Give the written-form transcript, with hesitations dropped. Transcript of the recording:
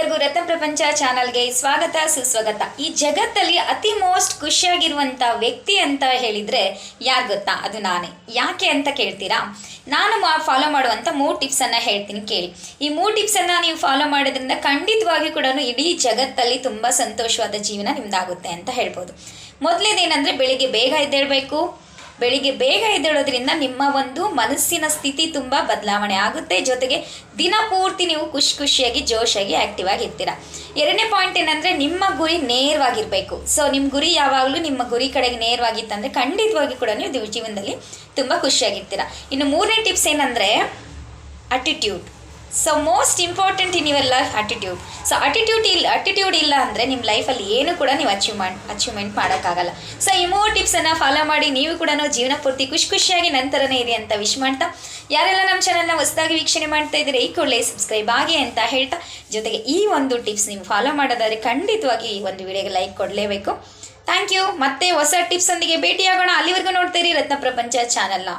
ಎಲ್ಲರಿಗೂ ರತ್ನ ಪ್ರಪಂಚ ಚಾನಲ್ಗೆ ಸ್ವಾಗತ ಸುಸ್ವಾಗತ. ಈ ಜಗತ್ತಲ್ಲಿ ಅತಿ ಮೋಸ್ಟ್ ಖುಷಿಯಾಗಿರುವಂಥ ವ್ಯಕ್ತಿ ಅಂತ ಹೇಳಿದರೆ ಯಾರು ಗೊತ್ತಾ? ಅದು ನಾನೇ. ಯಾಕೆ ಅಂತ ಕೇಳ್ತೀರಾ? ನಾನು ಫಾಲೋ ಮಾಡುವಂಥ 3 ಟಿಪ್ಸನ್ನು ಹೇಳ್ತೀನಿ ಕೇಳಿ. ಈ 3 ಟಿಪ್ಸನ್ನು ನೀವು ಫಾಲೋ ಮಾಡೋದ್ರಿಂದ ಖಂಡಿತವಾಗಿ ಕೂಡ ಇಡೀ ಜಗತ್ತಲ್ಲಿ ತುಂಬ ಸಂತೋಷವಾದ ಜೀವನ ನಿಮ್ದಾಗುತ್ತೆ ಅಂತ ಹೇಳ್ಬೋದು. ಮೊದಲೇದೇನೆಂದರೆ ಬೆಳಿಗ್ಗೆ ಬೇಗ ಎದ್ದೇಳಬೇಕು. ಬೆಳಿಗ್ಗೆ ಬೇಗ ಎದ್ದೇಳೋದ್ರಿಂದ ನಿಮ್ಮ ಒಂದು ಮನಸ್ಸಿನ ಸ್ಥಿತಿ ತುಂಬ ಬದಲಾವಣೆ ಆಗುತ್ತೆ. ಜೊತೆಗೆ ದಿನ ಪೂರ್ತಿ ನೀವು ಖುಷಿಯಾಗಿ ಜೋಶಾಗಿ ಆ್ಯಕ್ಟಿವ್ ಆಗಿರ್ತೀರ. ಎರಡನೇ ಪಾಯಿಂಟ್ ಏನಂದರೆ ನಿಮ್ಮ ಗುರಿ ನೇರವಾಗಿರಬೇಕು. ಸೊ ನಿಮ್ಮ ಗುರಿ ಯಾವಾಗಲೂ ನಿಮ್ಮ ಗುರಿ ಕಡೆಗೆ ನೇರವಾಗಿತ್ತಂದರೆ ಖಂಡಿತವಾಗಿ ಕೂಡ ನೀವು ಜೀವನದಲ್ಲಿ ತುಂಬ ಖುಷಿಯಾಗಿರ್ತೀರ. ಇನ್ನು ಮೂರನೇ ಟಿಪ್ಸ್ ಏನಂದರೆ attitude. So most important in your life attitude. So attitude ಇಲ್ಲ ಅಂದರೆ ನಿಮ್ಮ ಲೈಫಲ್ಲಿ ಏನು ಕೂಡ ನೀವು ಅಚೀವ್ಮೆಂಟ್ ಮಾಡೋಕ್ಕಾಗಲ್ಲ. ಸೊ ಈ 3 ಟಿಪ್ಸನ್ನು ಫಾಲೋ ಮಾಡಿ ನೀವು ಕೂಡ ಜೀವನ ಪೂರ್ತಿ ಖುಷಿಯಾಗಿ ನಂತರನೇ ಇರಿ ಅಂತ ವಿಶ್ ಮಾಡ್ತಾ, ಯಾರೆಲ್ಲ ನಮ್ಮ ಚಾನಲ್ನ ಹೊಸದಾಗಿ ವೀಕ್ಷಣೆ ಮಾಡ್ತಾ ಇದ್ದೀರಿ ಈ ಕೂಡಲೇ ಸಬ್ಸ್ಕ್ರೈಬ್ ಆಗಿ ಅಂತ ಹೇಳ್ತಾ, ಜೊತೆಗೆ ಈ ಒಂದು ಟಿಪ್ಸ್ ನೀವು ಫಾಲೋ ಮಾಡೋದಾದರೆ ಖಂಡಿತವಾಗಿ ಈ ಒಂದು ವಿಡಿಯೋಗೆ ಲೈಕ್ ಕೊಡಲೇಬೇಕು. Thank you. ಮತ್ತೆ ಹೊಸ ಟಿಪ್ಸೊಂದಿಗೆ ಭೇಟಿಯಾಗೋಣ. ಅಲ್ಲಿವರೆಗೂ ನೋಡ್ತಾ ಇರಿ ರತ್ನ ಪ್ರಪಂಚ ಚಾನಲ್ನ.